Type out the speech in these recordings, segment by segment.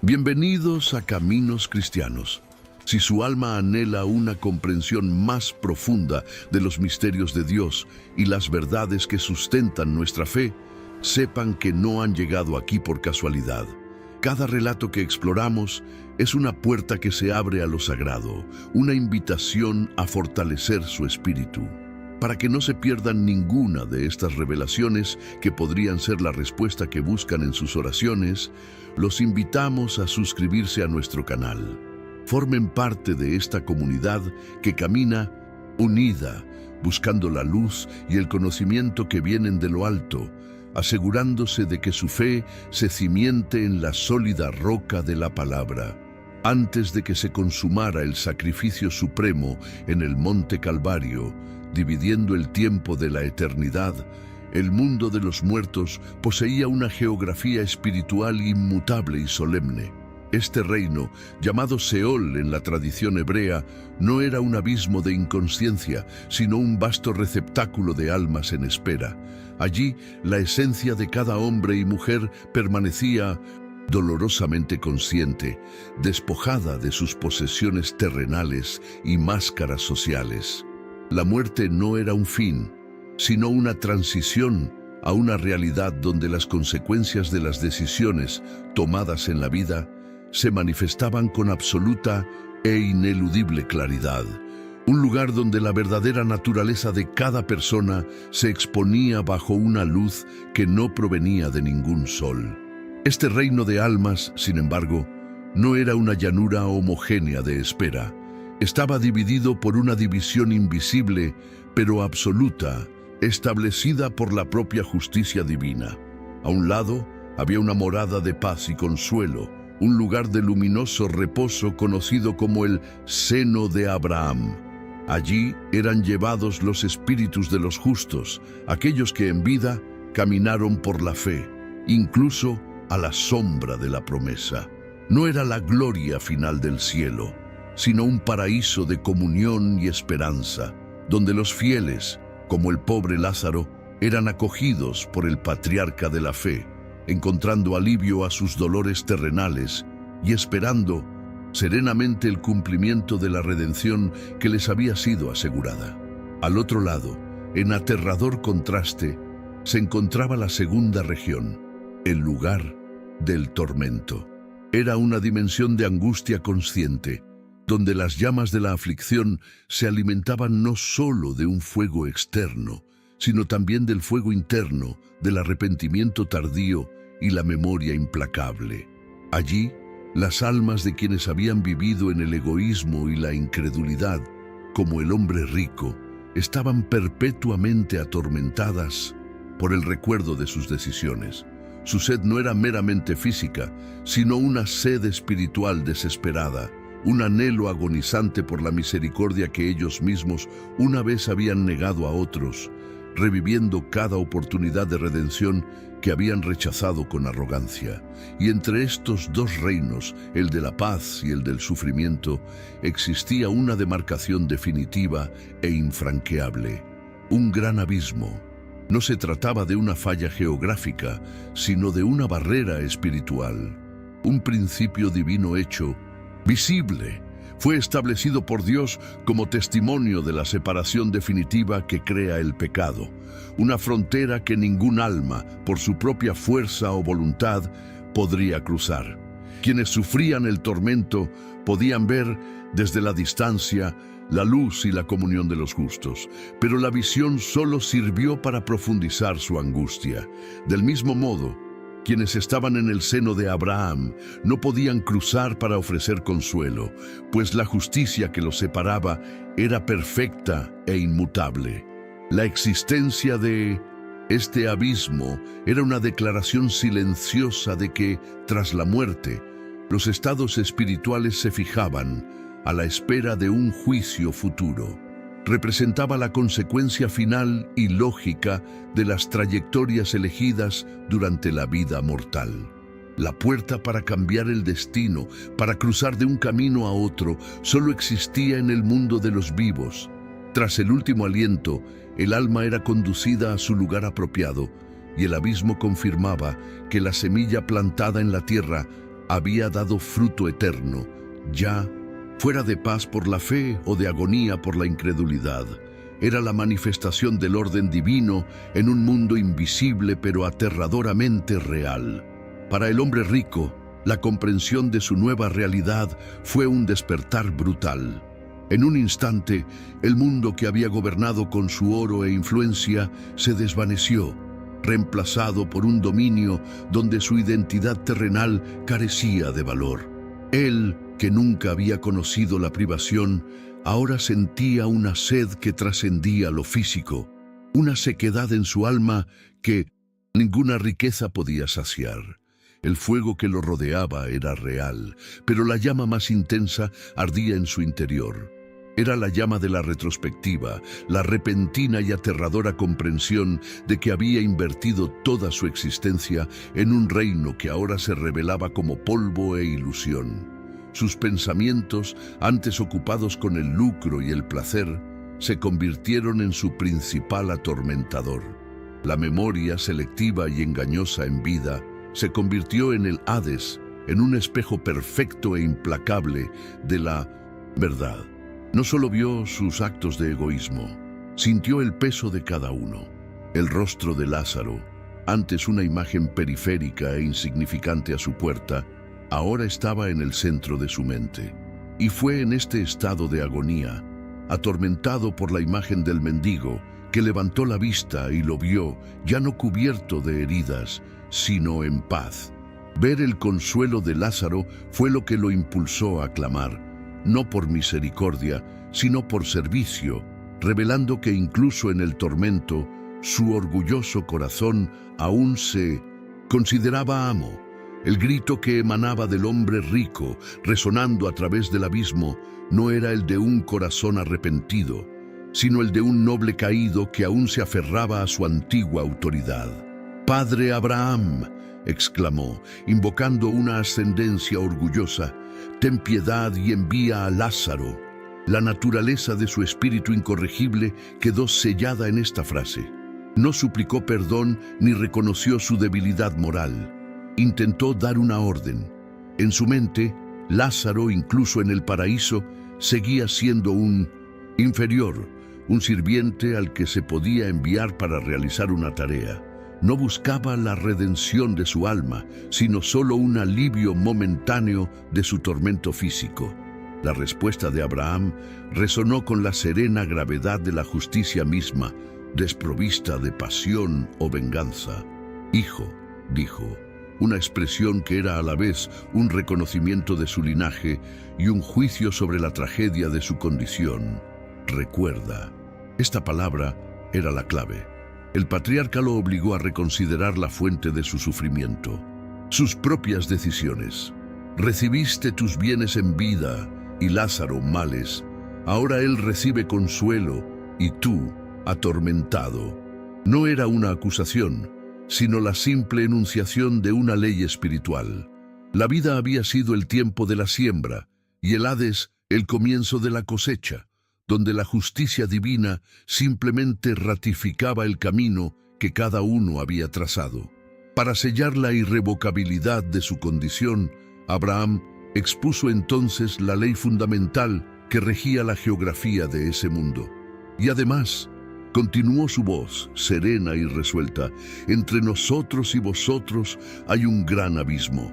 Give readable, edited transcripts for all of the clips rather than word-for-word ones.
Bienvenidos a Caminos Cristianos. Si su alma anhela una comprensión más profunda de los misterios de Dios y las verdades que sustentan nuestra fe, sepan que no han llegado aquí por casualidad. Cada relato que exploramos es una puerta que se abre a lo sagrado, una invitación a fortalecer su espíritu. Para que no se pierdan ninguna de estas revelaciones que podrían ser la respuesta que buscan en sus oraciones, los invitamos a suscribirse a nuestro canal. Formen parte de esta comunidad que camina unida, buscando la luz y el conocimiento que vienen de lo alto, asegurándose de que su fe se cimiente en la sólida roca de la palabra. Antes de que se consumara el sacrificio supremo en el Monte Calvario, dividiendo el tiempo de la eternidad, el mundo de los muertos poseía una geografía espiritual inmutable y solemne. Este reino, llamado Seol en la tradición hebrea, no era un abismo de inconsciencia, sino un vasto receptáculo de almas en espera. Allí, la esencia de cada hombre y mujer permanecía dolorosamente consciente, despojada de sus posesiones terrenales y máscaras sociales. La muerte no era un fin, sino una transición a una realidad donde las consecuencias de las decisiones tomadas en la vida se manifestaban con absoluta e ineludible claridad. Un lugar donde la verdadera naturaleza de cada persona se exponía bajo una luz que no provenía de ningún sol. Este reino de almas, sin embargo, no era una llanura homogénea de espera. Estaba dividido por una división invisible, pero absoluta, establecida por la propia justicia divina. A un lado había una morada de paz y consuelo, un lugar de luminoso reposo conocido como el seno de Abraham. Allí eran llevados los espíritus de los justos, aquellos que en vida caminaron por la fe, incluso a la sombra de la promesa. No era la gloria final del cielo, sino un paraíso de comunión y esperanza, donde los fieles, como el pobre Lázaro, eran acogidos por el patriarca de la fe, encontrando alivio a sus dolores terrenales y esperando serenamente el cumplimiento de la redención que les había sido asegurada. Al otro lado, en aterrador contraste, se encontraba la segunda región, el lugar del tormento. Era una dimensión de angustia consciente, donde las llamas de la aflicción se alimentaban no solo de un fuego externo, sino también del fuego interno, del arrepentimiento tardío y la memoria implacable. Allí, las almas de quienes habían vivido en el egoísmo y la incredulidad, como el hombre rico, estaban perpetuamente atormentadas por el recuerdo de sus decisiones. Su sed no era meramente física, sino una sed espiritual desesperada, un anhelo agonizante por la misericordia que ellos mismos una vez habían negado a otros, reviviendo cada oportunidad de redención que habían rechazado con arrogancia. Y entre estos dos reinos, el de la paz y el del sufrimiento, existía una demarcación definitiva e infranqueable, un gran abismo. No se trataba de una falla geográfica, sino de una barrera espiritual, un principio divino hecho visible. Fue establecido por Dios como testimonio de la separación definitiva que crea el pecado, una frontera que ningún alma, por su propia fuerza o voluntad, podría cruzar. Quienes sufrían el tormento podían ver desde la distancia la luz y la comunión de los justos, pero la visión solo sirvió para profundizar su angustia. Del mismo modo, quienes estaban en el seno de Abraham no podían cruzar para ofrecer consuelo, pues la justicia que los separaba era perfecta e inmutable. La existencia de este abismo era una declaración silenciosa de que, tras la muerte, los estados espirituales se fijaban a la espera de un juicio futuro. Representaba la consecuencia final y lógica de las trayectorias elegidas durante la vida mortal. La puerta para cambiar el destino, para cruzar de un camino a otro, solo existía en el mundo de los vivos. Tras el último aliento, el alma era conducida a su lugar apropiado, y el abismo confirmaba que la semilla plantada en la tierra había dado fruto eterno, ya fuera de paz por la fe o de agonía por la incredulidad. Era la manifestación del orden divino en un mundo invisible pero aterradoramente real. Para el hombre rico, la comprensión de su nueva realidad fue un despertar brutal. En un instante, el mundo que había gobernado con su oro e influencia se desvaneció, reemplazado por un dominio donde su identidad terrenal carecía de valor. Él, que nunca había conocido la privación, ahora sentía una sed que trascendía lo físico, una sequedad en su alma que ninguna riqueza podía saciar. El fuego que lo rodeaba era real, pero la llama más intensa ardía en su interior. Era la llama de la retrospectiva, la repentina y aterradora comprensión de que había invertido toda su existencia en un reino que ahora se revelaba como polvo e ilusión. Sus pensamientos, antes ocupados con el lucro y el placer, se convirtieron en su principal atormentador. La memoria selectiva y engañosa en vida se convirtió en el Hades, en un espejo perfecto e implacable de la verdad. No solo vio sus actos de egoísmo, sintió el peso de cada uno. El rostro de Lázaro, antes una imagen periférica e insignificante a su puerta, ahora estaba en el centro de su mente. Y fue en este estado de agonía, atormentado por la imagen del mendigo, que levantó la vista y lo vio, ya no cubierto de heridas, sino en paz. Ver el consuelo de Lázaro fue lo que lo impulsó a clamar, no por misericordia, sino por servicio, revelando que incluso en el tormento, su orgulloso corazón aún se consideraba amo. El grito que emanaba del hombre rico, resonando a través del abismo, no era el de un corazón arrepentido, sino el de un noble caído que aún se aferraba a su antigua autoridad. «Padre Abraham», exclamó, invocando una ascendencia orgullosa, «ten piedad y envía a Lázaro». La naturaleza de su espíritu incorregible quedó sellada en esta frase. No suplicó perdón ni reconoció su debilidad moral. Intentó dar una orden. En su mente, Lázaro, incluso en el paraíso, seguía siendo un inferior, un sirviente al que se podía enviar para realizar una tarea. No buscaba la redención de su alma, sino solo un alivio momentáneo de su tormento físico. La respuesta de Abraham resonó con la serena gravedad de la justicia misma, desprovista de pasión o venganza. «Hijo», dijo, una expresión que era a la vez un reconocimiento de su linaje y un juicio sobre la tragedia de su condición. «Recuerda». Esta palabra era la clave. El patriarca lo obligó a reconsiderar la fuente de su sufrimiento, sus propias decisiones. «Recibiste tus bienes en vida y Lázaro males. Ahora él recibe consuelo y tú, atormentado». No era una acusación, sino la simple enunciación de una ley espiritual. La vida había sido el tiempo de la siembra y el Hades el comienzo de la cosecha, donde la justicia divina simplemente ratificaba el camino que cada uno había trazado. Para sellar la irrevocabilidad de su condición, Abraham expuso entonces la ley fundamental que regía la geografía de ese mundo. Y además, continuó su voz, serena y resuelta, «Entre nosotros y vosotros hay un gran abismo».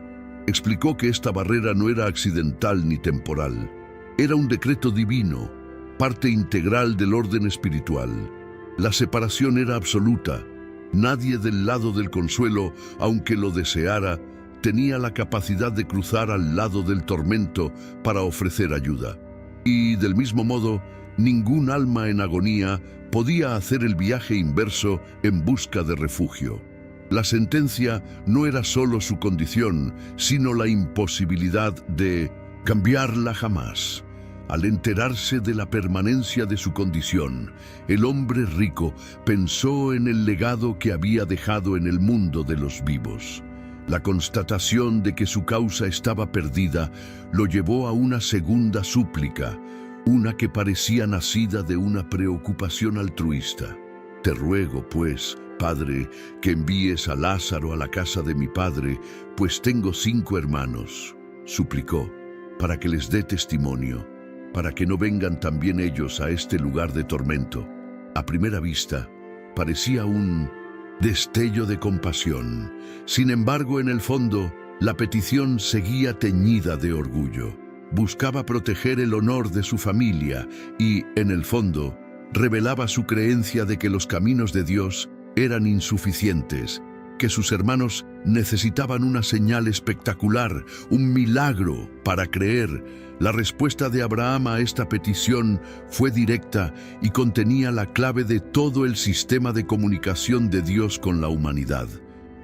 Explicó que esta barrera no era accidental ni temporal. Era un decreto divino, parte integral del orden espiritual. La separación era absoluta. Nadie del lado del consuelo, aunque lo deseara, tenía la capacidad de cruzar al lado del tormento para ofrecer ayuda. Y, del mismo modo, ningún alma en agonía podía hacer el viaje inverso en busca de refugio. La sentencia no era solo su condición, sino la imposibilidad de cambiarla jamás. Al enterarse de la permanencia de su condición, el hombre rico pensó en el legado que había dejado en el mundo de los vivos. La constatación de que su causa estaba perdida lo llevó a una segunda súplica, una que parecía nacida de una preocupación altruista. «Te ruego, pues, Padre, que envíes a Lázaro a la casa de mi padre, pues tengo 5 hermanos, suplicó, para que les dé testimonio, para que no vengan también ellos a este lugar de tormento. A primera vista, parecía un destello de compasión. Sin embargo, en el fondo, la petición seguía teñida de orgullo. Buscaba proteger el honor de su familia y, en el fondo, revelaba su creencia de que los caminos de Dios eran insuficientes, que sus hermanos necesitaban una señal espectacular, un milagro para creer. La respuesta de Abraham a esta petición fue directa y contenía la clave de todo el sistema de comunicación de Dios con la humanidad.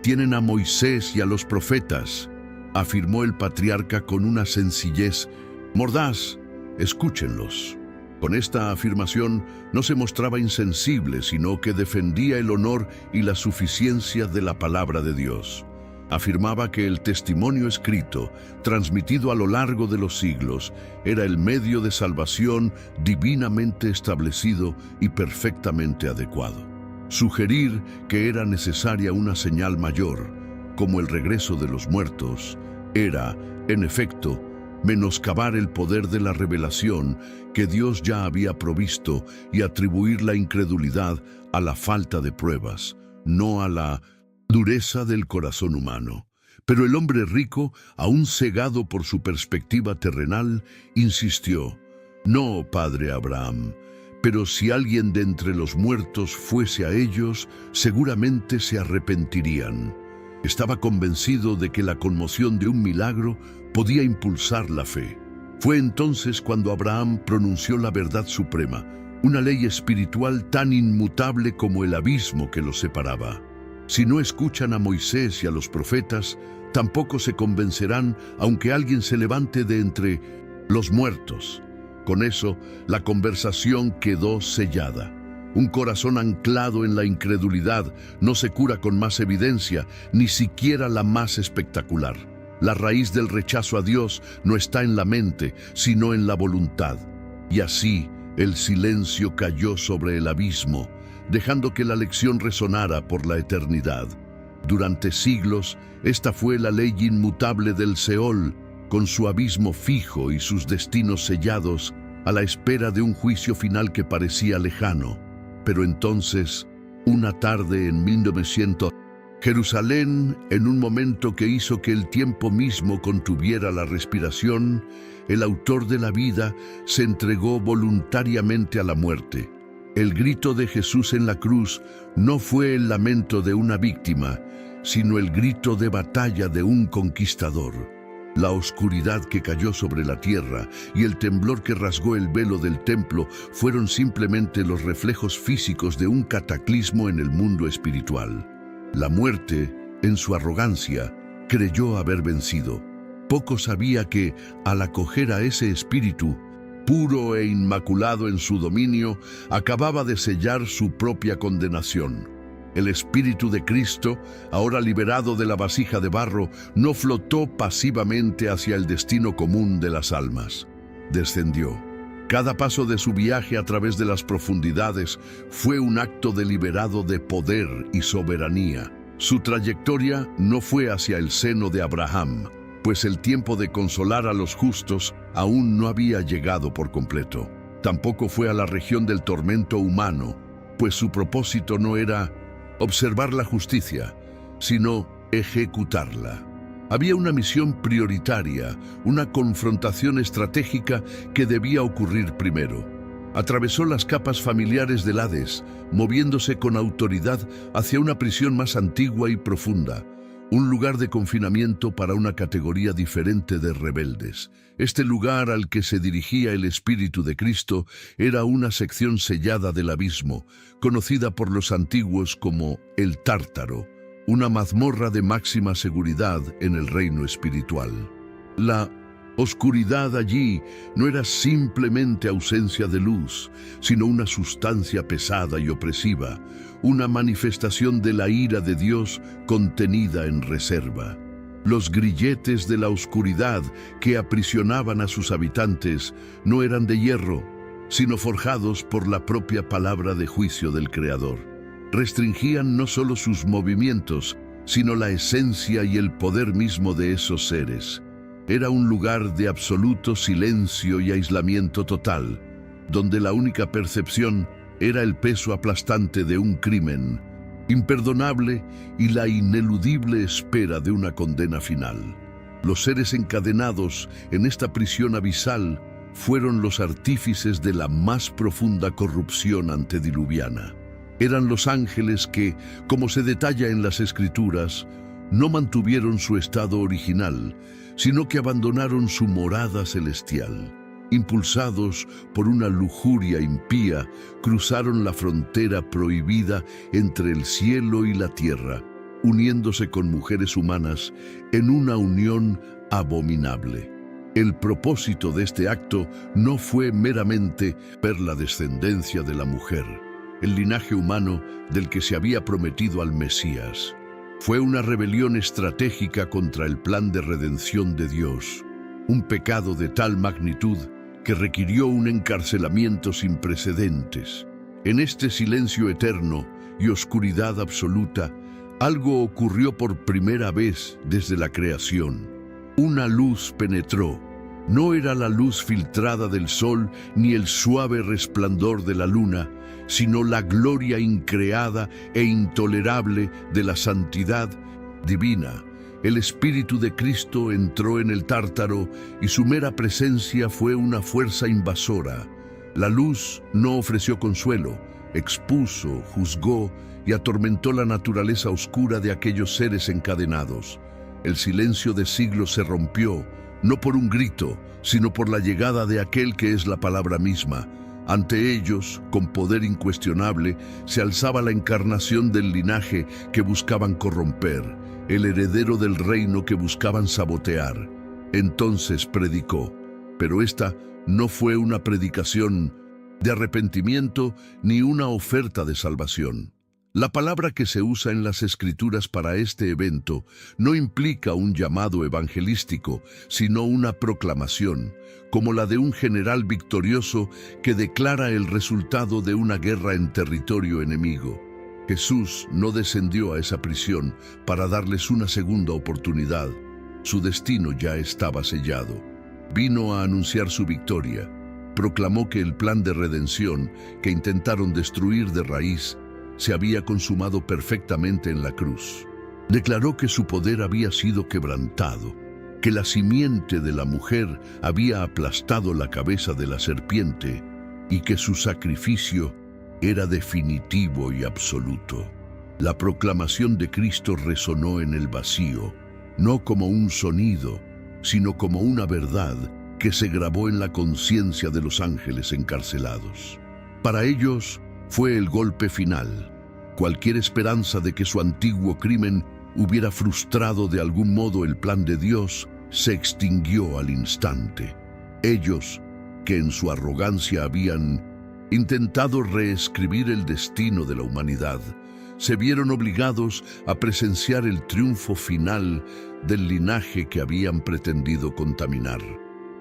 Tienen a Moisés y a los profetas, afirmó el patriarca con una sencillez mordaz. Escúchenlos. Con esta afirmación no se mostraba insensible, sino que defendía el honor y la suficiencia de la palabra de Dios. Afirmaba que el testimonio escrito, transmitido a lo largo de los siglos, era el medio de salvación divinamente establecido y perfectamente adecuado. Sugerir que era necesaria una señal mayor, como el regreso de los muertos, era, en efecto, menoscabar el poder de la revelación que Dios ya había provisto y atribuir la incredulidad a la falta de pruebas, no a la dureza del corazón humano. Pero el hombre rico, aún cegado por su perspectiva terrenal, insistió: «No, padre Abraham, pero si alguien de entre los muertos fuese a ellos, seguramente se arrepentirían». Estaba convencido de que la conmoción de un milagro podía impulsar la fe. Fue entonces cuando Abraham pronunció la verdad suprema, una ley espiritual tan inmutable como el abismo que los separaba. Si no escuchan a Moisés y a los profetas, tampoco se convencerán aunque alguien se levante de entre los muertos. Con eso, la conversación quedó sellada. Un corazón anclado en la incredulidad no se cura con más evidencia, ni siquiera la más espectacular. La raíz del rechazo a Dios no está en la mente, sino en la voluntad. Y así, el silencio cayó sobre el abismo, dejando que la lección resonara por la eternidad. Durante siglos, esta fue la ley inmutable del Seol, con su abismo fijo y sus destinos sellados, a la espera de un juicio final que parecía lejano. Pero entonces, una tarde en 1900, Jerusalén, en un momento que hizo que el tiempo mismo contuviera la respiración, el autor de la vida se entregó voluntariamente a la muerte. El grito de Jesús en la cruz no fue el lamento de una víctima, sino el grito de batalla de un conquistador. La oscuridad que cayó sobre la tierra y el temblor que rasgó el velo del templo fueron simplemente los reflejos físicos de un cataclismo en el mundo espiritual. La muerte, en su arrogancia, creyó haber vencido. Poco sabía que, al acoger a ese espíritu, puro e inmaculado en su dominio, acababa de sellar su propia condenación. El Espíritu de Cristo, ahora liberado de la vasija de barro, no flotó pasivamente hacia el destino común de las almas. Descendió. Cada paso de su viaje a través de las profundidades fue un acto deliberado de poder y soberanía. Su trayectoria no fue hacia el seno de Abraham, pues el tiempo de consolar a los justos aún no había llegado por completo. Tampoco fue a la región del tormento humano, pues su propósito no era observar la justicia, sino ejecutarla. Había una misión prioritaria, una confrontación estratégica que debía ocurrir primero. Atravesó las capas familiares del Hades, moviéndose con autoridad hacia una prisión más antigua y profunda, un lugar de confinamiento para una categoría diferente de rebeldes. Este lugar al que se dirigía el Espíritu de Cristo era una sección sellada del abismo, conocida por los antiguos como el Tártaro, una mazmorra de máxima seguridad en el reino espiritual. La oscuridad allí no era simplemente ausencia de luz, sino una sustancia pesada y opresiva, una manifestación de la ira de Dios contenida en reserva. Los grilletes de la oscuridad que aprisionaban a sus habitantes no eran de hierro, sino forjados por la propia palabra de juicio del Creador. restringían no solo sus movimientos, sino la esencia y el poder mismo de esos seres. Era un lugar de absoluto silencio y aislamiento total, donde la única percepción era el peso aplastante de un crimen imperdonable y la ineludible espera de una condena final. Los seres encadenados en esta prisión abisal fueron los artífices de la más profunda corrupción antediluviana. Eran los ángeles que, como se detalla en las Escrituras, no mantuvieron su estado original, sino que abandonaron su morada celestial. Impulsados por una lujuria impía, cruzaron la frontera prohibida entre el cielo y la tierra, uniéndose con mujeres humanas en una unión abominable. El propósito de este acto no fue meramente ver la descendencia de la mujer, el linaje humano del que se había prometido al Mesías. Fue una rebelión estratégica contra el plan de redención de Dios, un pecado de tal magnitud que requirió un encarcelamiento sin precedentes. En este silencio eterno y oscuridad absoluta, algo ocurrió por primera vez desde la creación. Una luz penetró. No era la luz filtrada del sol ni el suave resplandor de la luna, sino la gloria increada e intolerable de la santidad divina. El Espíritu de Cristo entró en el Tártaro y su mera presencia fue una fuerza invasora. La luz no ofreció consuelo, expuso, juzgó y atormentó la naturaleza oscura de aquellos seres encadenados. El silencio de siglos se rompió, no por un grito, sino por la llegada de aquel que es la palabra misma. Ante ellos, con poder incuestionable, se alzaba la encarnación del linaje que buscaban corromper, el heredero del reino que buscaban sabotear. Entonces predicó, pero esta no fue una predicación de arrepentimiento ni una oferta de salvación. La palabra que se usa en las Escrituras para este evento no implica un llamado evangelístico, sino una proclamación, como la de un general victorioso que declara el resultado de una guerra en territorio enemigo. Jesús no descendió a esa prisión para darles una segunda oportunidad. Su destino ya estaba sellado. Vino a anunciar su victoria. Proclamó que el plan de redención que intentaron destruir de raíz se había consumado perfectamente en la cruz. Declaró que su poder había sido quebrantado, que la simiente de la mujer había aplastado la cabeza de la serpiente y que su sacrificio era definitivo y absoluto. La proclamación de Cristo resonó en el vacío, no como un sonido, sino como una verdad que se grabó en la conciencia de los ángeles encarcelados. Para ellos fue el golpe final. Cualquier esperanza de que su antiguo crimen hubiera frustrado de algún modo el plan de Dios se extinguió al instante. Ellos, que en su arrogancia habían intentado reescribir el destino de la humanidad, se vieron obligados a presenciar el triunfo final del linaje que habían pretendido contaminar.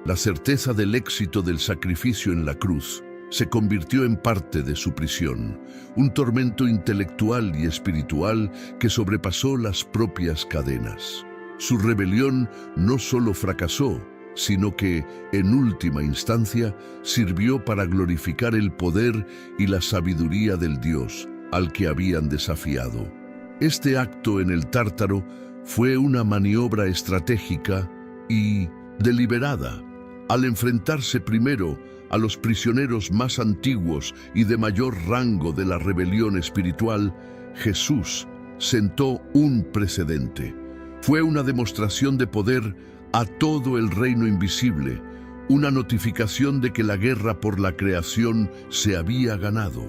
La certeza del éxito del sacrificio en la cruz se convirtió en parte de su prisión, un tormento intelectual y espiritual que sobrepasó las propias cadenas. Su rebelión no solo fracasó, sino que, en última instancia, sirvió para glorificar el poder y la sabiduría del Dios al que habían desafiado. Este acto en el Tártaro fue una maniobra estratégica y deliberada. Al enfrentarse primero a los prisioneros más antiguos y de mayor rango de la rebelión espiritual, Jesús sentó un precedente. Fue una demostración de poder a todo el reino invisible, una notificación de que la guerra por la creación se había ganado.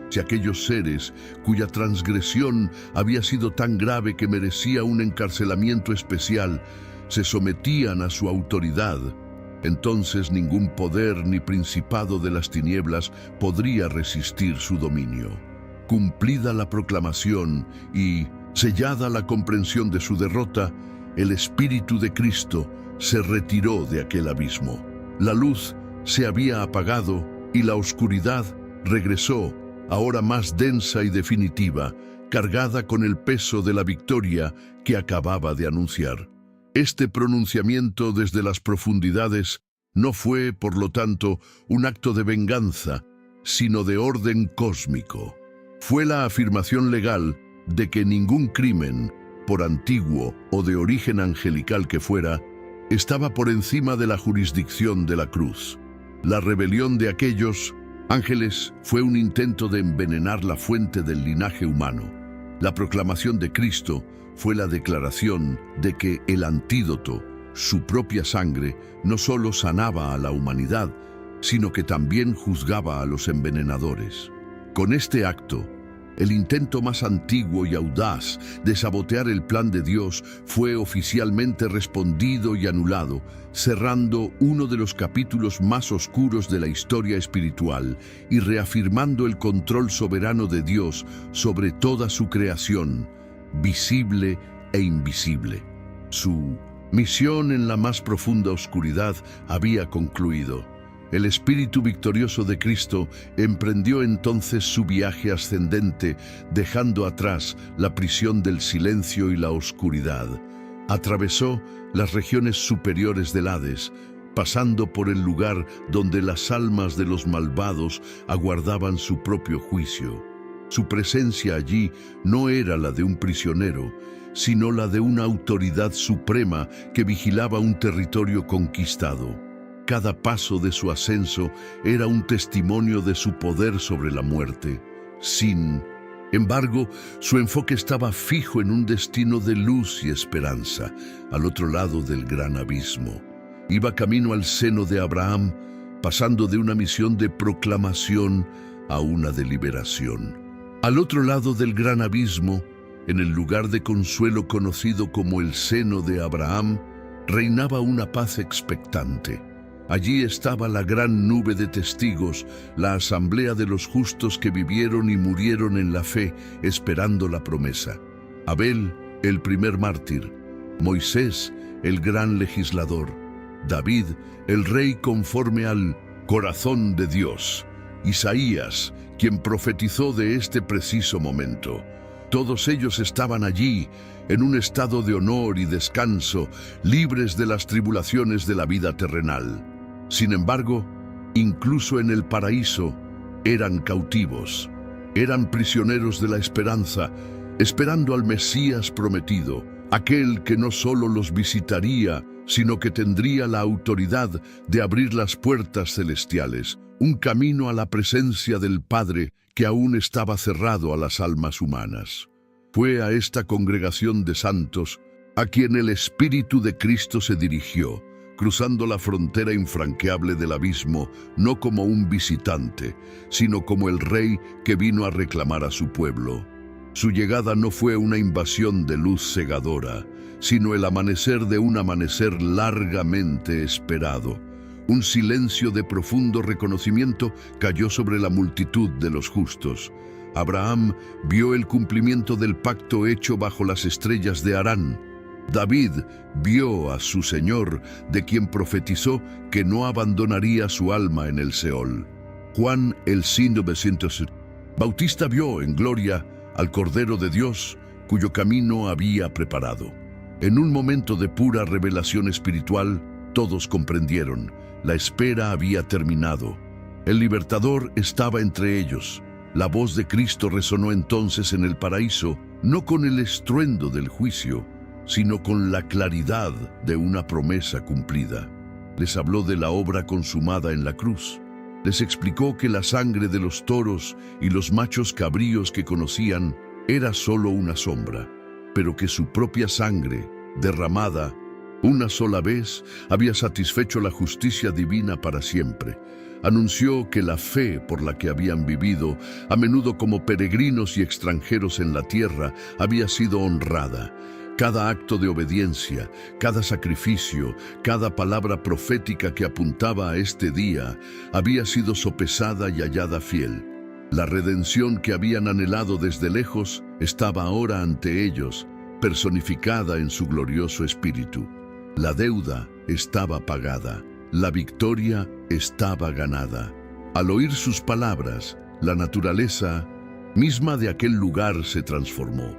Si aquellos seres cuya transgresión había sido tan grave que merecía un encarcelamiento especial, se sometían a su autoridad, entonces ningún poder ni principado de las tinieblas podría resistir su dominio. Cumplida la proclamación y sellada la comprensión de su derrota, el Espíritu de Cristo se retiró de aquel abismo. La luz se había apagado y la oscuridad regresó ahora más densa y definitiva, cargada con el peso de la victoria que acababa de anunciar. Este pronunciamiento desde las profundidades no fue, por lo tanto, un acto de venganza, sino de orden cósmico. Fue la afirmación legal de que ningún crimen, por antiguo o de origen angelical que fuera, estaba por encima de la jurisdicción de la cruz. La rebelión de aquellos ángeles fue un intento de envenenar la fuente del linaje humano. La proclamación de Cristo fue la declaración de que el antídoto, su propia sangre, no solo sanaba a la humanidad, sino que también juzgaba a los envenenadores. Con este acto, el intento más antiguo y audaz de sabotear el plan de Dios fue oficialmente respondido y anulado, cerrando uno de los capítulos más oscuros de la historia espiritual y reafirmando el control soberano de Dios sobre toda su creación, visible e invisible. Su misión en la más profunda oscuridad había concluido. El Espíritu victorioso de Cristo emprendió entonces su viaje ascendente, dejando atrás la prisión del silencio y la oscuridad. Atravesó las regiones superiores del Hades, pasando por el lugar donde las almas de los malvados aguardaban su propio juicio. Su presencia allí no era la de un prisionero, sino la de una autoridad suprema que vigilaba un territorio conquistado. Cada paso de su ascenso era un testimonio de su poder sobre la muerte. Sin embargo, su enfoque estaba fijo en un destino de luz y esperanza, al otro lado del gran abismo. Iba camino al seno de Abraham, pasando de una misión de proclamación a una de liberación. Al otro lado del gran abismo, en el lugar de consuelo conocido como el seno de Abraham, reinaba una paz expectante. Allí estaba la gran nube de testigos, la asamblea de los justos que vivieron y murieron en la fe, esperando la promesa. Abel, el primer mártir; Moisés, el gran legislador; David, el rey conforme al corazón de Dios; Isaías, quien profetizó de este preciso momento. Todos ellos estaban allí, en un estado de honor y descanso, libres de las tribulaciones de la vida terrenal. Sin embargo, incluso en el paraíso, eran cautivos. Eran prisioneros de la esperanza, esperando al Mesías prometido, aquel que no solo los visitaría, sino que tendría la autoridad de abrir las puertas celestiales, un camino a la presencia del Padre que aún estaba cerrado a las almas humanas. Fue a esta congregación de santos a quien el Espíritu de Cristo se dirigió, cruzando la frontera infranqueable del abismo, no como un visitante, sino como el rey que vino a reclamar a su pueblo. Su llegada no fue una invasión de luz cegadora, sino el amanecer de un amanecer largamente esperado. Un silencio de profundo reconocimiento cayó sobre la multitud de los justos. Abraham vio el cumplimiento del pacto hecho bajo las estrellas de Harán. David vio a su Señor, de quien profetizó que no abandonaría su alma en el Seol. Juan el Bautista vio en gloria al Cordero de Dios, cuyo camino había preparado. En un momento de pura revelación espiritual, todos comprendieron: la espera había terminado. El libertador estaba entre ellos. La voz de Cristo resonó entonces en el paraíso, no con el estruendo del juicio, sino con la claridad de una promesa cumplida. Les habló de la obra consumada en la cruz. Les explicó que la sangre de los toros y los machos cabríos que conocían era solo una sombra, pero que su propia sangre, derramada una sola vez, había satisfecho la justicia divina para siempre. Anunció que la fe por la que habían vivido, a menudo como peregrinos y extranjeros en la tierra, había sido honrada. Cada acto de obediencia, cada sacrificio, cada palabra profética que apuntaba a este día, había sido sopesada y hallada fiel. La redención que habían anhelado desde lejos estaba ahora ante ellos, personificada en su glorioso espíritu. La deuda estaba pagada, la victoria estaba ganada. Al oír sus palabras, La naturaleza misma de aquel lugar se transformó.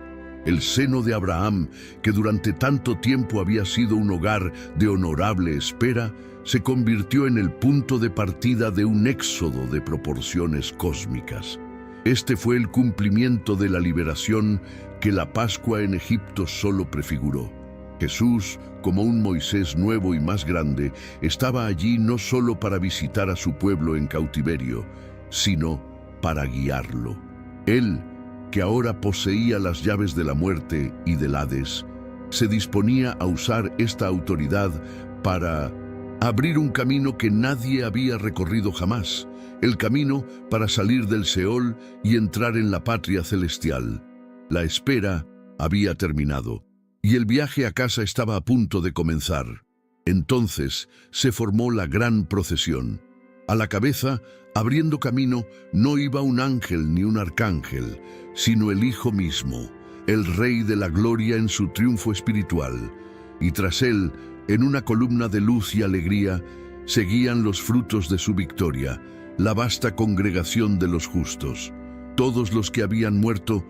El seno de Abraham, que durante tanto tiempo había sido un hogar de honorable espera, se convirtió en el punto de partida de un éxodo de proporciones cósmicas. Este fue el cumplimiento de la liberación que la Pascua en Egipto solo prefiguró. Jesús, como un Moisés nuevo y más grande, estaba allí no solo para visitar a su pueblo en cautiverio, sino para guiarlo. Él, que ahora poseía las llaves de la muerte y del Hades, se disponía a usar esta autoridad para abrir un camino que nadie había recorrido jamás, el camino para salir del Seol y entrar en la patria celestial. La espera había terminado, y el viaje a casa estaba a punto de comenzar. Entonces se formó la gran procesión. A la cabeza, abriendo camino, no iba un ángel ni un arcángel, sino el Hijo mismo, el Rey de la Gloria en su triunfo espiritual. Y tras él, en una columna de luz y alegría, seguían los frutos de su victoria, la vasta congregación de los justos. Todos los que habían muerto,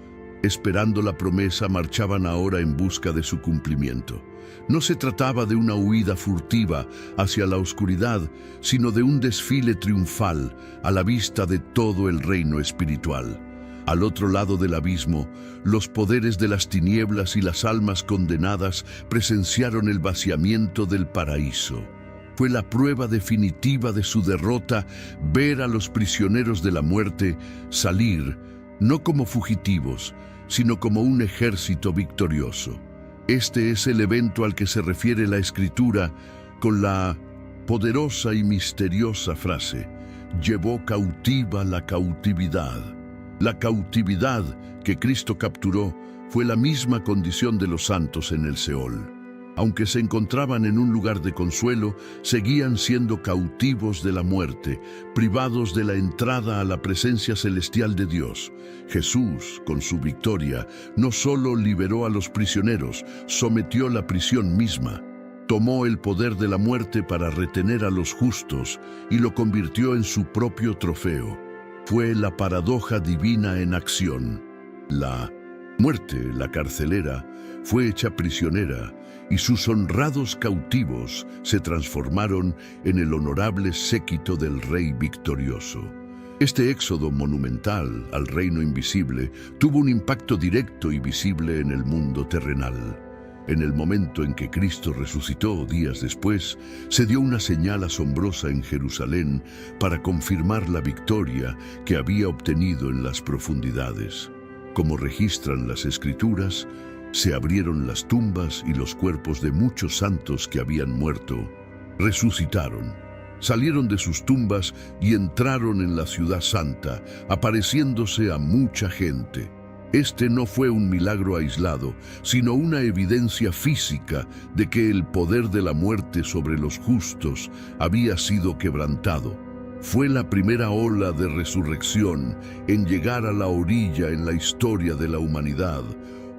esperando la promesa, marchaban ahora en busca de su cumplimiento. No se trataba de una huida furtiva hacia la oscuridad, sino de un desfile triunfal a la vista de todo el reino espiritual. Al otro lado del abismo, los poderes de las tinieblas y las almas condenadas presenciaron el vaciamiento del paraíso. Fue la prueba definitiva de su derrota ver a los prisioneros de la muerte salir, no como fugitivos, sino como un ejército victorioso. Este es el evento al que se refiere la Escritura con la poderosa y misteriosa frase: llevó cautiva la cautividad. La cautividad que Cristo capturó fue la misma condición de los santos en el Seol. Aunque se encontraban en un lugar de consuelo, seguían siendo cautivos de la muerte, privados de la entrada a la presencia celestial de Dios. Jesús, con su victoria, no solo liberó a los prisioneros, sometió la prisión misma. Tomó el poder de la muerte para retener a los justos y lo convirtió en su propio trofeo. Fue la paradoja divina en acción. La muerte, la carcelera, fue hecha prisionera, y sus honrados cautivos se transformaron en el honorable séquito del Rey victorioso. Este éxodo monumental al reino invisible tuvo un impacto directo y visible en el mundo terrenal. En el momento en que Cristo resucitó días después, se dio una señal asombrosa en Jerusalén para confirmar la victoria que había obtenido en las profundidades. Como registran las Escrituras, se abrieron las tumbas y los cuerpos de muchos santos que habían muerto resucitaron. Salieron de sus tumbas y entraron en la ciudad santa, apareciéndose a mucha gente. Este no fue un milagro aislado, sino una evidencia física de que el poder de la muerte sobre los justos había sido quebrantado. Fue la primera ola de resurrección en llegar a la orilla en la historia de la humanidad,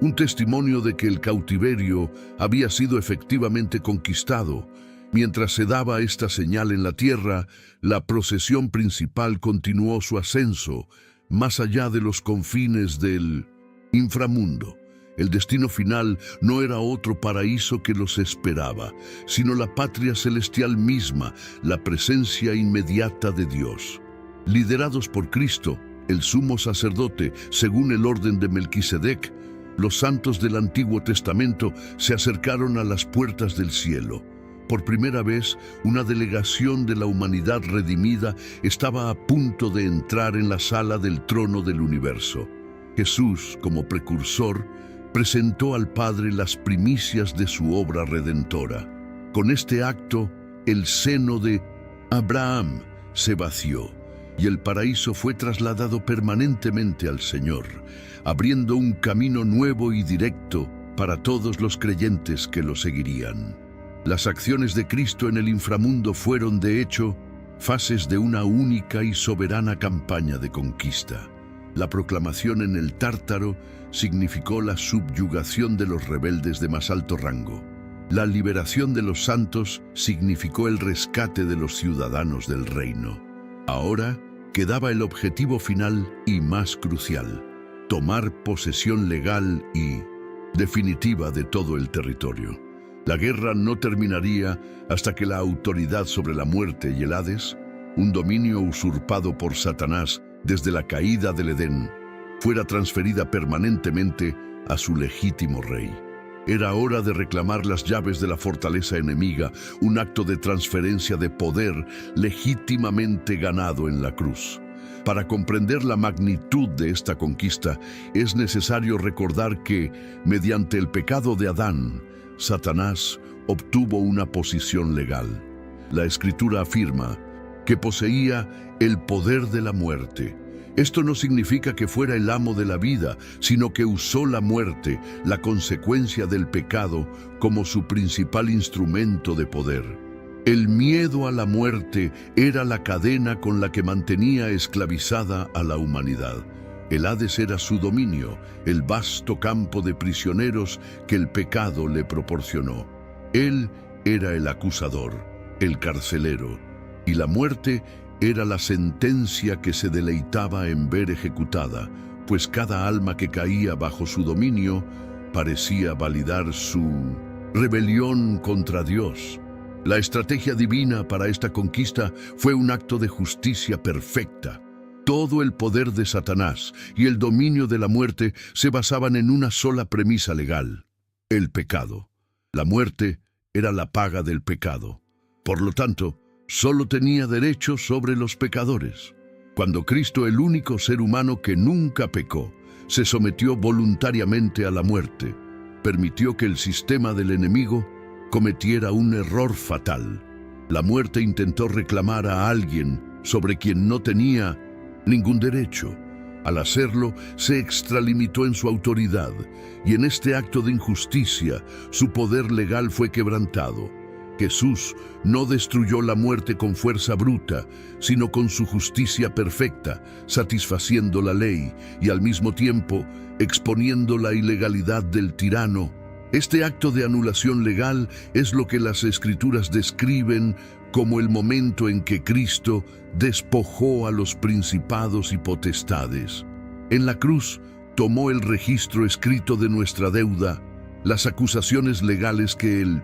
un testimonio de que el cautiverio había sido efectivamente conquistado. Mientras se daba esta señal en la tierra, la procesión principal continuó su ascenso, más allá de los confines del inframundo. El destino final no era otro paraíso que los esperaba, sino la patria celestial misma, la presencia inmediata de Dios. Liderados por Cristo, el sumo sacerdote, según el orden de Melquisedec, los santos del Antiguo Testamento se acercaron a las puertas del cielo. Por primera vez, una delegación de la humanidad redimida estaba a punto de entrar en la sala del trono del universo. Jesús, como precursor, presentó al Padre las primicias de su obra redentora. Con este acto, el seno de Abraham se vació y el paraíso fue trasladado permanentemente al Señor, abriendo un camino nuevo y directo para todos los creyentes que lo seguirían. Las acciones de Cristo en el inframundo fueron, de hecho, fases de una única y soberana campaña de conquista. La proclamación en el Tártaro significó la subyugación de los rebeldes de más alto rango. La liberación de los santos significó el rescate de los ciudadanos del reino. Ahora, quedaba el objetivo final y más crucial: tomar posesión legal y definitiva de todo el territorio. La guerra no terminaría hasta que la autoridad sobre la muerte y el Hades, un dominio usurpado por Satanás desde la caída del Edén, fuera transferida permanentemente a su legítimo rey. Era hora de reclamar las llaves de la fortaleza enemiga, un acto de transferencia de poder legítimamente ganado en la cruz. Para comprender la magnitud de esta conquista, es necesario recordar que, mediante el pecado de Adán, Satanás obtuvo una posición legal. La Escritura afirma que poseía el poder de la muerte. Esto no significa que fuera el amo de la vida, sino que usó la muerte, la consecuencia del pecado, como su principal instrumento de poder. El miedo a la muerte era la cadena con la que mantenía esclavizada a la humanidad. El Hades era su dominio, el vasto campo de prisioneros que el pecado le proporcionó. Él era el acusador, el carcelero, y la muerte era la sentencia que se deleitaba en ver ejecutada, pues cada alma que caía bajo su dominio parecía validar su rebelión contra Dios. La estrategia divina para esta conquista fue un acto de justicia perfecta. Todo el poder de Satanás y el dominio de la muerte se basaban en una sola premisa legal: el pecado. La muerte era la paga del pecado. Por lo tanto, solo tenía derecho sobre los pecadores. Cuando Cristo, el único ser humano que nunca pecó, se sometió voluntariamente a la muerte, permitió que el sistema del enemigo cometiera un error fatal. La muerte intentó reclamar a alguien sobre quien no tenía ningún derecho. Al hacerlo, se extralimitó en su autoridad, y en este acto de injusticia, su poder legal fue quebrantado. Jesús no destruyó la muerte con fuerza bruta, sino con su justicia perfecta, satisfaciendo la ley y al mismo tiempo exponiendo la ilegalidad del tirano. Este acto de anulación legal es lo que las Escrituras describen como el momento en que Cristo despojó a los principados y potestades. En la cruz tomó el registro escrito de nuestra deuda, las acusaciones legales que el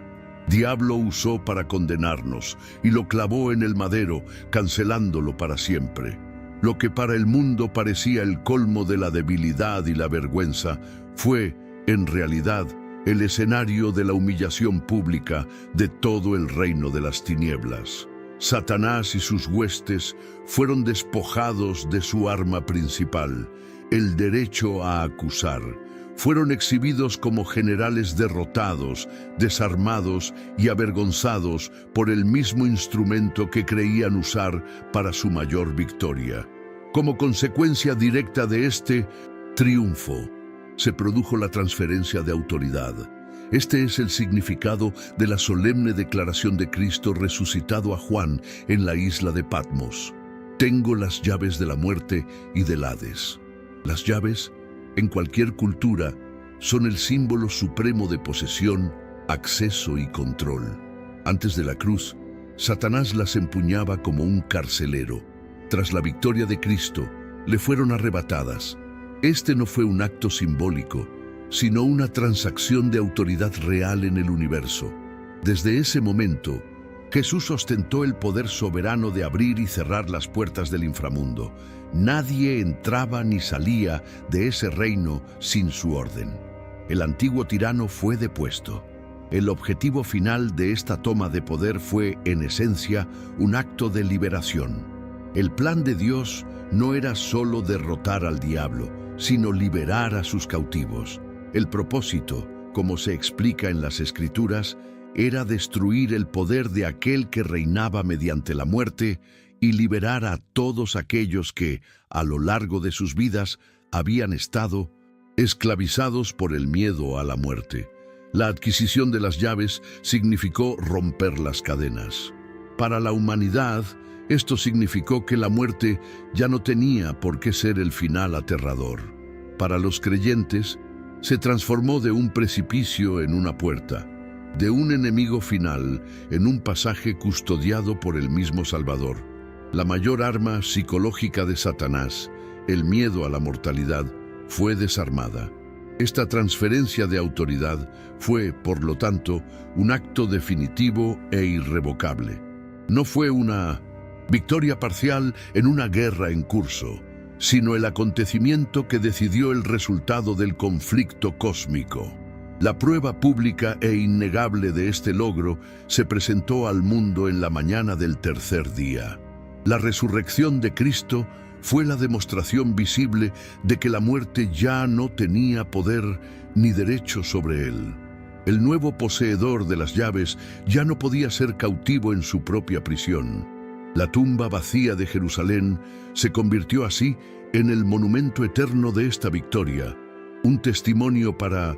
diablo usó para condenarnos, y lo clavó en el madero, cancelándolo para siempre. Lo que para el mundo parecía el colmo de la debilidad y la vergüenza, fue, en realidad, el escenario de la humillación pública de todo el reino de las tinieblas. Satanás y sus huestes fueron despojados de su arma principal, el derecho a acusar. Fueron exhibidos como generales derrotados, desarmados y avergonzados por el mismo instrumento que creían usar para su mayor victoria. Como consecuencia directa de este triunfo, se produjo la transferencia de autoridad. Este es el significado de la solemne declaración de Cristo resucitado a Juan en la isla de Patmos: tengo las llaves de la muerte y del Hades. Las llaves, en cualquier cultura, son el símbolo supremo de posesión, acceso y control. Antes de la cruz, Satanás las empuñaba como un carcelero. Tras la victoria de Cristo, le fueron arrebatadas. Este no fue un acto simbólico, sino una transacción de autoridad real en el universo. Desde ese momento, Jesús ostentó el poder soberano de abrir y cerrar las puertas del inframundo. Nadie entraba ni salía de ese reino sin su orden. El antiguo tirano fue depuesto. El objetivo final de esta toma de poder fue, en esencia, un acto de liberación. El plan de Dios no era solo derrotar al diablo, sino liberar a sus cautivos. El propósito, como se explica en las Escrituras, era destruir el poder de aquel que reinaba mediante la muerte y liberar a todos aquellos que, a lo largo de sus vidas, habían estado esclavizados por el miedo a la muerte. La adquisición de las llaves significó romper las cadenas. Para la humanidad, esto significó que la muerte ya no tenía por qué ser el final aterrador. Para los creyentes, se transformó de un precipicio en una puerta, de un enemigo final en un pasaje custodiado por el mismo Salvador. La mayor arma psicológica de Satanás, el miedo a la mortalidad, fue desarmada. Esta transferencia de autoridad fue, por lo tanto, un acto definitivo e irrevocable. No fue una victoria parcial en una guerra en curso, sino el acontecimiento que decidió el resultado del conflicto cósmico. La prueba pública e innegable de este logro se presentó al mundo en la mañana del tercer día. La resurrección de Cristo fue la demostración visible de que la muerte ya no tenía poder ni derecho sobre él. El nuevo poseedor de las llaves ya no podía ser cautivo en su propia prisión. La tumba vacía de Jerusalén se convirtió así en el monumento eterno de esta victoria, un testimonio para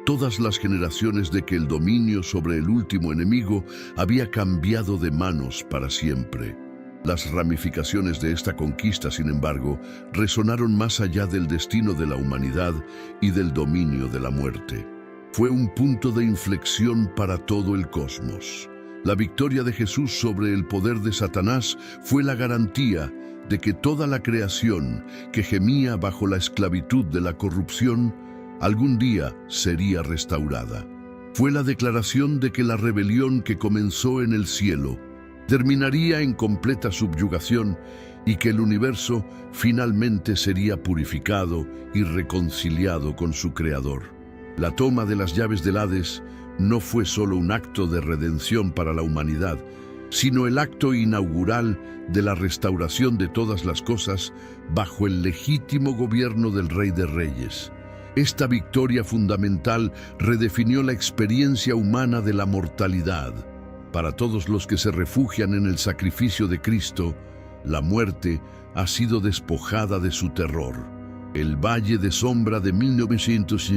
todas las generaciones de que el dominio sobre el último enemigo había cambiado de manos para siempre. Las ramificaciones de esta conquista, sin embargo, resonaron más allá del destino de la humanidad y del dominio de la muerte. Fue un punto de inflexión para todo el cosmos. La victoria de Jesús sobre el poder de Satanás fue la garantía de que toda la creación que gemía bajo la esclavitud de la corrupción algún día sería restaurada. Fue la declaración de que la rebelión que comenzó en el cielo terminaría en completa subyugación y que el universo finalmente sería purificado y reconciliado con su Creador. La toma de las llaves del Hades no fue solo un acto de redención para la humanidad, sino el acto inaugural de la restauración de todas las cosas bajo el legítimo gobierno del Rey de Reyes. Esta victoria fundamental redefinió la experiencia humana de la mortalidad. Para todos los que se refugian en el sacrificio de Cristo, la muerte ha sido despojada de su terror. El valle de sombra de 1900.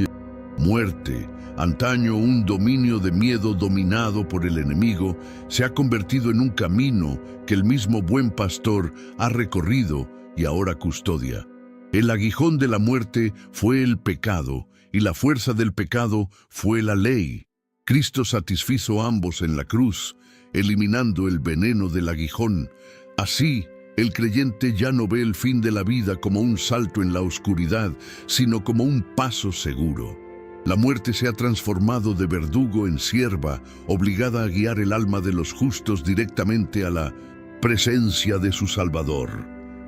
Muerte, antaño un dominio de miedo dominado por el enemigo, se ha convertido en un camino que el mismo buen pastor ha recorrido y ahora custodia. El aguijón de la muerte fue el pecado y la fuerza del pecado fue la ley. Cristo satisfizo ambos en la cruz, eliminando el veneno del aguijón. Así, el creyente ya no ve el fin de la vida como un salto en la oscuridad, sino como un paso seguro. La muerte se ha transformado de verdugo en sierva, obligada a guiar el alma de los justos directamente a la presencia de su Salvador.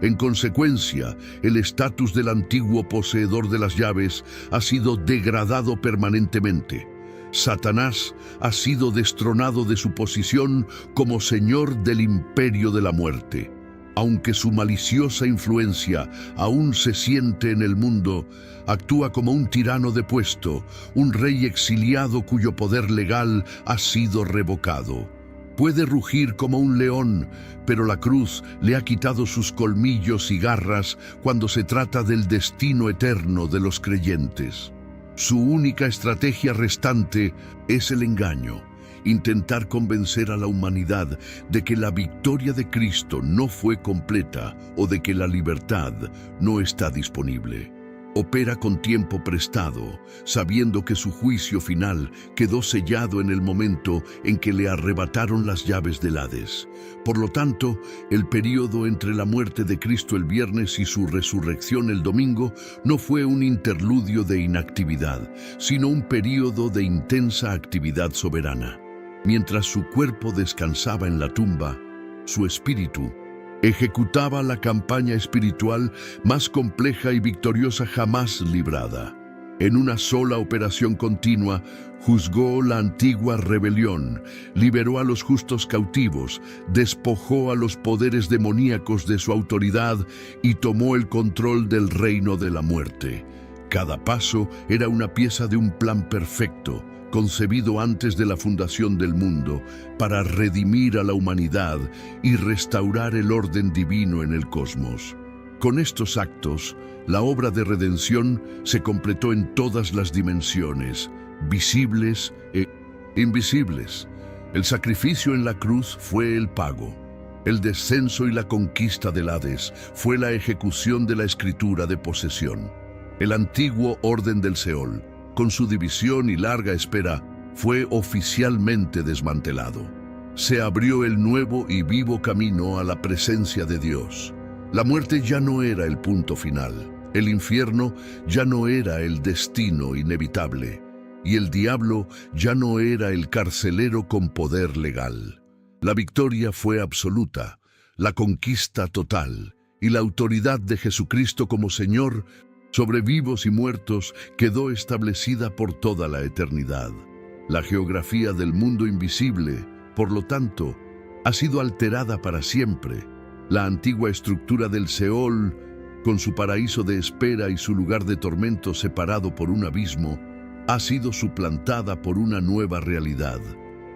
En consecuencia, el estatus del antiguo poseedor de las llaves ha sido degradado permanentemente. Satanás ha sido destronado de su posición como señor del imperio de la muerte. Aunque su maliciosa influencia aún se siente en el mundo, actúa como un tirano depuesto, un rey exiliado cuyo poder legal ha sido revocado. Puede rugir como un león, pero la cruz le ha quitado sus colmillos y garras cuando se trata del destino eterno de los creyentes. Su única estrategia restante es el engaño, intentar convencer a la humanidad de que la victoria de Cristo no fue completa o de que la libertad no está disponible. Opera con tiempo prestado, sabiendo que su juicio final quedó sellado en el momento en que le arrebataron las llaves del Hades. Por lo tanto, el período entre la muerte de Cristo el viernes y su resurrección el domingo no fue un interludio de inactividad, sino un período de intensa actividad soberana. Mientras su cuerpo descansaba en la tumba, su espíritu ejecutaba la campaña espiritual más compleja y victoriosa jamás librada. En una sola operación continua, juzgó la antigua rebelión, liberó a los justos cautivos, despojó a los poderes demoníacos de su autoridad y tomó el control del reino de la muerte. Cada paso era una pieza de un plan perfecto, concebido antes de la fundación del mundo, para redimir a la humanidad y restaurar el orden divino en el cosmos. Con estos actos, la obra de redención se completó en todas las dimensiones, visibles e invisibles. El sacrificio en la cruz fue el pago. El descenso y la conquista del Hades fue la ejecución de la escritura de posesión. El antiguo orden del Seol, con su división y larga espera, fue oficialmente desmantelado. se abrió el nuevo y vivo camino a la presencia de Dios. La muerte ya no era el punto final, el infierno ya no era el destino inevitable, y el diablo ya no era el carcelero con poder legal. La victoria fue absoluta, la conquista total, y la autoridad de Jesucristo como Señor sobre vivos y muertos quedó establecida por toda la eternidad. La geografía del mundo invisible, por lo tanto, ha sido alterada para siempre. La antigua estructura del Seol, con su paraíso de espera y su lugar de tormento separado por un abismo, ha sido suplantada por una nueva realidad.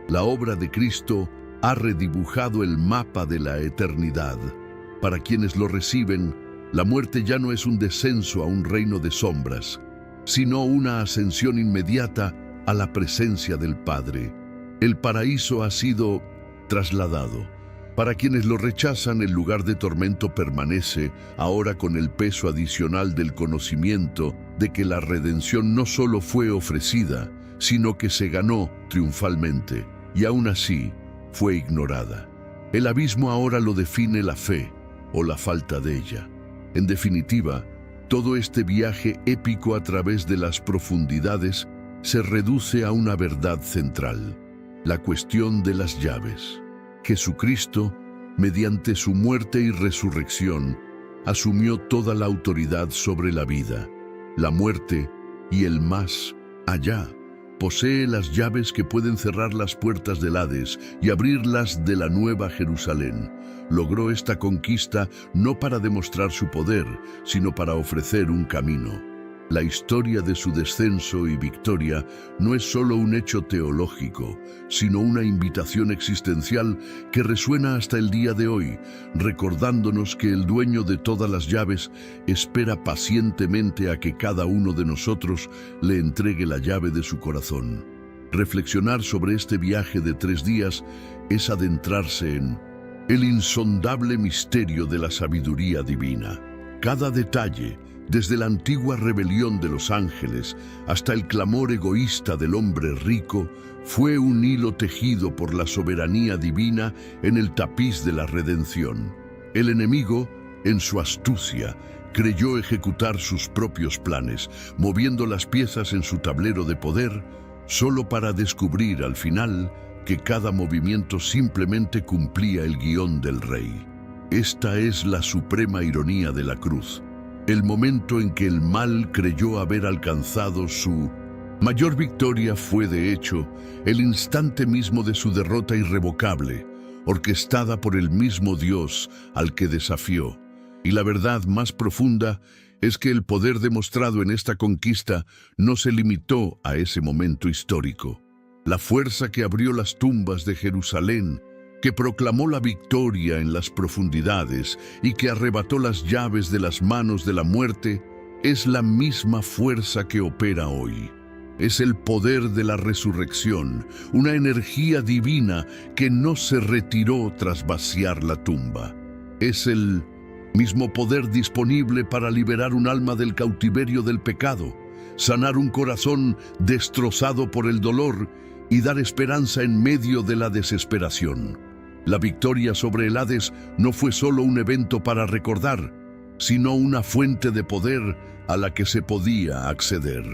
La obra de Cristo ha redibujado el mapa de la eternidad. Para quienes lo reciben, la muerte ya no es un descenso a un reino de sombras, sino una ascensión inmediata a la presencia del Padre. El paraíso ha sido trasladado. Para quienes lo rechazan, el lugar de tormento permanece, ahora con el peso adicional del conocimiento de que la redención no solo fue ofrecida, sino que se ganó triunfalmente, y aún así fue ignorada. El abismo ahora lo define la fe, o la falta de ella. En definitiva, todo este viaje épico a través de las profundidades se reduce a una verdad central: la cuestión de las llaves. Jesucristo, mediante su muerte y resurrección, asumió toda la autoridad sobre la vida, la muerte y el más allá. Posee las llaves que pueden cerrar las puertas del Hades y abrirlas de la Nueva Jerusalén. Logró esta conquista no para demostrar su poder, sino para ofrecer un camino. La historia de su descenso y victoria no es solo un hecho teológico, sino una invitación existencial que resuena hasta el día de hoy, recordándonos que el dueño de todas las llaves espera pacientemente a que cada uno de nosotros le entregue la llave de su corazón. Reflexionar sobre este viaje de 3 días es adentrarse en el insondable misterio de la sabiduría divina. Cada detalle, desde la antigua rebelión de los ángeles hasta el clamor egoísta del hombre rico, fue un hilo tejido por la soberanía divina en el tapiz de la redención. El enemigo, en su astucia, creyó ejecutar sus propios planes, moviendo las piezas en su tablero de poder, solo para descubrir al final que cada movimiento simplemente cumplía el guión del rey. Esta es la suprema ironía de la cruz. El momento en que el mal creyó haber alcanzado su mayor victoria fue, de hecho, el instante mismo de su derrota irrevocable, orquestada por el mismo Dios al que desafió. Y la verdad más profunda es que el poder demostrado en esta conquista no se limitó a ese momento histórico. La fuerza que abrió las tumbas de Jerusalén, que proclamó la victoria en las profundidades y que arrebató las llaves de las manos de la muerte, es la misma fuerza que opera hoy. Es el poder de la resurrección, una energía divina que no se retiró tras vaciar la tumba. Es el mismo poder disponible para liberar un alma del cautiverio del pecado, sanar un corazón destrozado por el dolor y dar esperanza en medio de la desesperación. La victoria sobre el Hades no fue solo un evento para recordar, sino una fuente de poder a la que se podía acceder.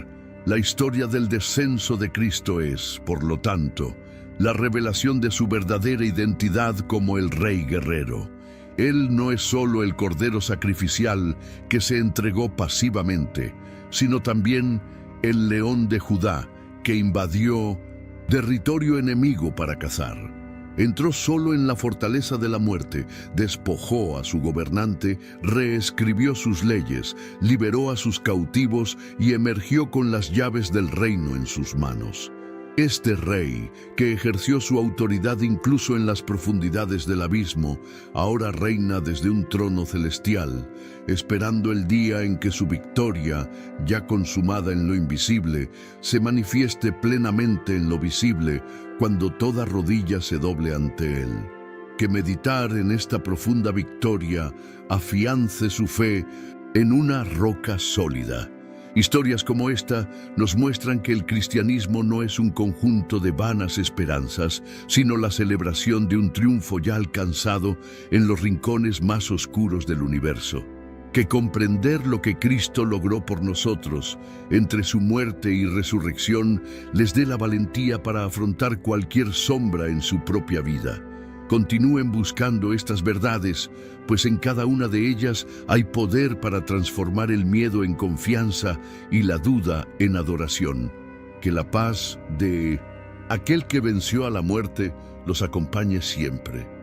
La historia del descenso de Cristo es, por lo tanto, la revelación de su verdadera identidad como el Rey guerrero. Él no es solo el Cordero sacrificial que se entregó pasivamente, sino también el León de Judá que invadió territorio enemigo para cazar. Entró solo en la fortaleza de la muerte, despojó a su gobernante, reescribió sus leyes, liberó a sus cautivos y emergió con las llaves del reino en sus manos. Este rey, que ejerció su autoridad incluso en las profundidades del abismo, ahora reina desde un trono celestial, esperando el día en que su victoria, ya consumada en lo invisible, se manifieste plenamente en lo visible, cuando toda rodilla se doble ante él. Que meditar en esta profunda victoria afiance su fe en una roca sólida Historias como esta nos muestran que el cristianismo no es un conjunto de vanas esperanzas, sino la celebración de un triunfo ya alcanzado en los rincones más oscuros del universo. Que comprender lo que Cristo logró por nosotros, entre su muerte y resurrección, les dé la valentía para afrontar cualquier sombra en su propia vida. Continúen buscando estas verdades, pues en cada una de ellas hay poder para transformar el miedo en confianza y la duda en adoración. Que la paz de aquel que venció a la muerte los acompañe siempre.